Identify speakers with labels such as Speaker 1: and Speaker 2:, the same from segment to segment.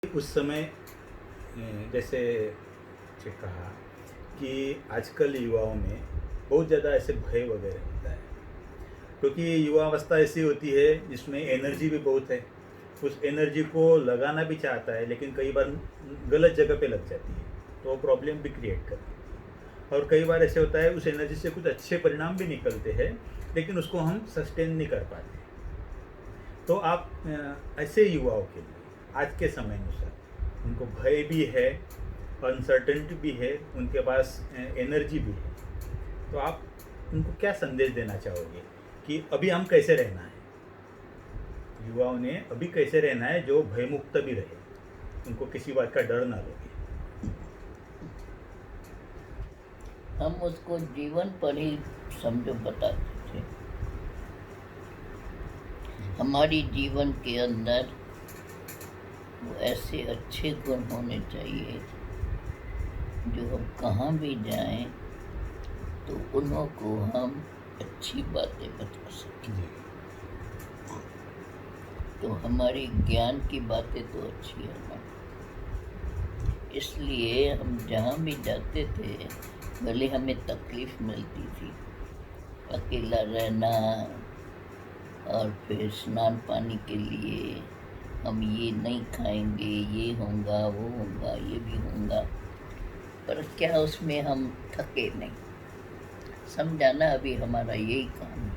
Speaker 1: उस समय जैसे कहा कि आजकल युवाओं में बहुत ज़्यादा ऐसे भय वगैरह होता है, क्योंकि युवा अवस्था ऐसी होती है जिसमें एनर्जी भी बहुत है। उस एनर्जी को लगाना भी चाहता है, लेकिन कई बार गलत जगह पे लग जाती है, तो वो प्रॉब्लम भी क्रिएट करती है। और कई बार ऐसे होता है उस एनर्जी से कुछ अच्छे परिणाम भी निकलते हैं, लेकिन उसको हम सस्टेन नहीं कर पाते। तो आप ऐसे युवाओं के लिए आज के समय अनुसार, उनको भय भी है, अनसर्टेनिटी भी है, उनके पास एनर्जी भी है, तो आप उनको क्या संदेश देना चाहोगे कि अभी हम कैसे रहना है? युवाओं ने अभी कैसे रहना है जो भयमुक्त भी रहे, उनको किसी बात का डर ना लगे।
Speaker 2: हम उसको जीवन पर ही समझो बताते थे। हमारी जीवन के अंदर वो ऐसे अच्छे गुण होने चाहिए जो हम कहाँ भी जाएं तो उन्हों को हम अच्छी बातें बता सकें। तो हमारी ज्ञान की बातें तो अच्छी है ना, इसलिए हम जहाँ भी जाते थे भले हमें तकलीफ मिलती थी, अकेला रहना और फिर स्नान पानी के लिए हम ये नहीं खाएंगे, ये होगा वो होगा ये भी होगा, पर क्या उसमें हम थके नहीं। समझाना अभी हमारा यही काम है।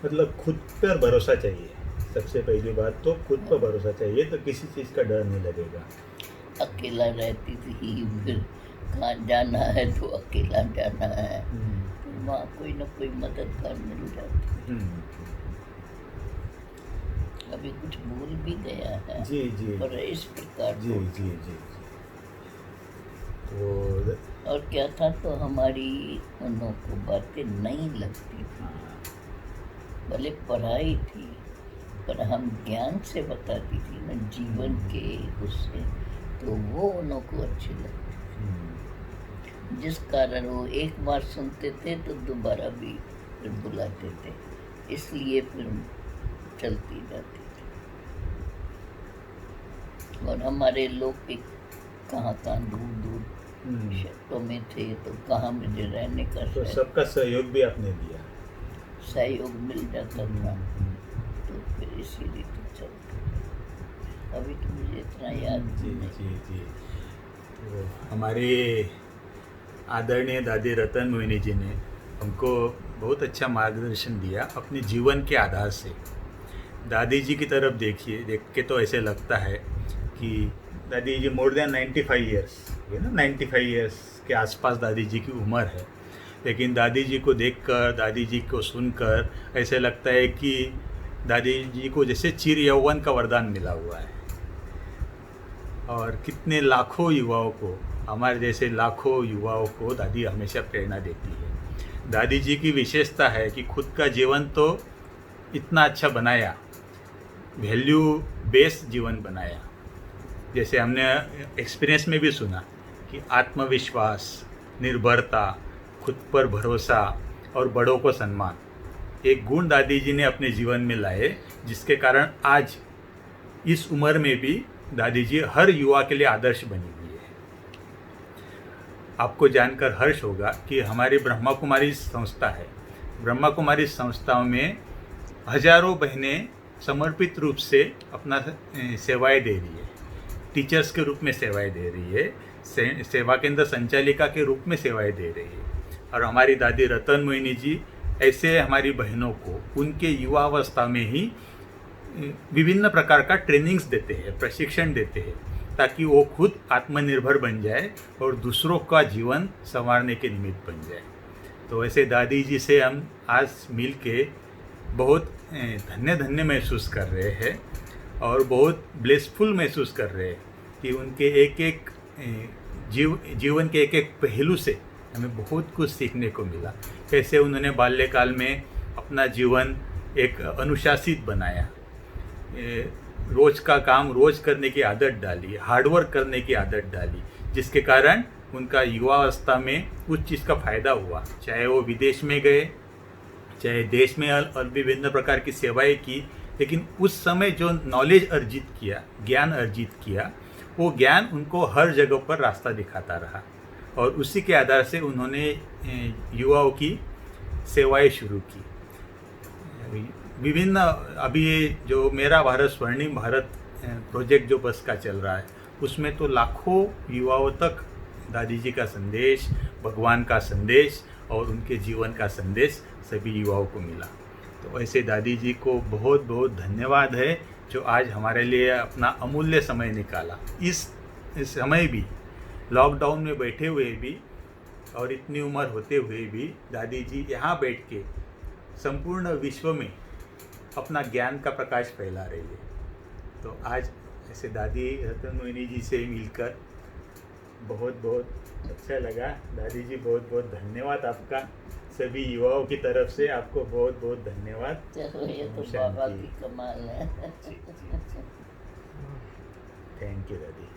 Speaker 1: मतलब खुद पर भरोसा चाहिए, सबसे पहली बात तो खुद पर भरोसा चाहिए, तो किसी चीज़ का डर नहीं लगेगा।
Speaker 2: अकेला रहती थी, फिर कहाँ जाना है तो अकेला जाना है, तो वहाँ कोई ना कोई मददगार मिल जाती। अभी कुछ भूल भी गया है
Speaker 1: जी जी,
Speaker 2: पर इस प्रकार
Speaker 1: जी जी जी जी। तो
Speaker 2: और क्या था, तो हमारी उन्हों को बातें नहीं लगती थी, भले पढ़ाई थी पर हम ज्ञान से बताती थी ना, जीवन के उससे, तो वो उन्हों को अच्छी लगती थी, जिस कारण वो एक बार सुनते थे तो दोबारा भी फिर बुलाते थे, इसलिए फिर चलती जाती थी। और हमारे लोग के कहाँ दूर दूर शहरों में थे, तो कहाँ मुझे रहने का
Speaker 1: तो सबका सहयोग भी आपने दिया,
Speaker 2: सहयोग मिल जाता था, तो फिर इसीलिए तो चलता। अभी तो मुझे इतना याद
Speaker 1: जी
Speaker 2: नहीं।
Speaker 1: जी जी। तो हमारे आदरणीय दादी रतन मोहिनी जी ने हमको बहुत अच्छा मार्गदर्शन दिया अपने जीवन के आधार से। दादी जी की तरफ देखिए, देख के तो ऐसे लगता है कि दादी जी मोर देन 95 ईयर्स, ये ना 95 ईयर्स के आसपास दादी जी की उम्र है, लेकिन दादी जी को देखकर, दादी जी को सुनकर ऐसे लगता है कि दादी जी को जैसे चिर यौवन का वरदान मिला हुआ है। और कितने लाखों युवाओं को, हमारे जैसे लाखों युवाओं को दादी हमेशा प्रेरणा देती है। दादी जी की विशेषता है कि खुद का जीवन तो इतना अच्छा बनाया, वैल्यू बेस्ड जीवन बनाया। जैसे हमने एक्सपीरियंस में भी सुना कि आत्मविश्वास, निर्भरता, खुद पर भरोसा और बड़ों को सम्मान, एक गुण दादी जी ने अपने जीवन में लाए, जिसके कारण आज इस उम्र में भी दादी जी हर युवा के लिए आदर्श बनी हुई है। आपको जानकर हर्ष होगा कि हमारी ब्रह्मा कुमारी संस्था है, ब्रह्मा कुमारी संस्थाओं में हजारों बहनें समर्पित रूप से अपना सेवाएं दे रही है, टीचर्स के रूप में सेवाएं दे रही है, सेवा केंद्र संचालिका के रूप में सेवाएं दे रही है। और हमारी दादी रतन मोहिनी जी ऐसे हमारी बहनों को उनके युवावस्था में ही विभिन्न प्रकार का ट्रेनिंग्स देते हैं, प्रशिक्षण देते हैं, ताकि वो खुद आत्मनिर्भर बन जाए और दूसरों का जीवन संवारने के निमित्त बन जाए। तो ऐसे दादी जी से हम आज मिल के बहुत धन्य धन्य महसूस कर रहे हैं और बहुत ब्लेसफुल महसूस कर रहे हैं कि उनके एक एक जीवन के एक एक पहलू से हमें बहुत कुछ सीखने को मिला। कैसे उन्होंने बाल्यकाल में अपना जीवन एक अनुशासित बनाया, रोज़ का काम रोज़ करने की आदत डाली, हार्डवर्क करने की आदत डाली, जिसके कारण उनका युवावस्था में उस चीज़ का फ़ायदा हुआ। चाहे वो विदेश में गए, चाहे देश में विभिन्न प्रकार की सेवाएं की, लेकिन उस समय जो नॉलेज अर्जित किया, ज्ञान अर्जित किया, वो ज्ञान उनको हर जगह पर रास्ता दिखाता रहा और उसी के आधार से उन्होंने युवाओं की सेवाएं शुरू की। विभिन्न अभी ये जो मेरा भारत स्वर्णिम भारत प्रोजेक्ट जो बस का चल रहा है, उसमें तो लाखों युवाओं तक दादी जी का संदेश, भगवान का संदेश और उनके जीवन का संदेश सभी युवाओं को मिला। तो ऐसे दादी जी को बहुत बहुत धन्यवाद है जो आज हमारे लिए अपना अमूल्य समय निकाला। इस समय भी लॉकडाउन में बैठे हुए भी और इतनी उम्र होते हुए भी दादी जी यहाँ बैठ के संपूर्ण विश्व में अपना ज्ञान का प्रकाश फैला रही है। तो आज ऐसे दादी रतन मोहिनी जी से मिलकर बहुत बहुत अच्छा लगा। दादी जी बहुत बहुत धन्यवाद आपका, सभी युवाओं की तरफ से आपको बहुत बहुत धन्यवाद।
Speaker 2: चलो ये तो बाबा की कमाल है।
Speaker 1: थैंक यू दादी।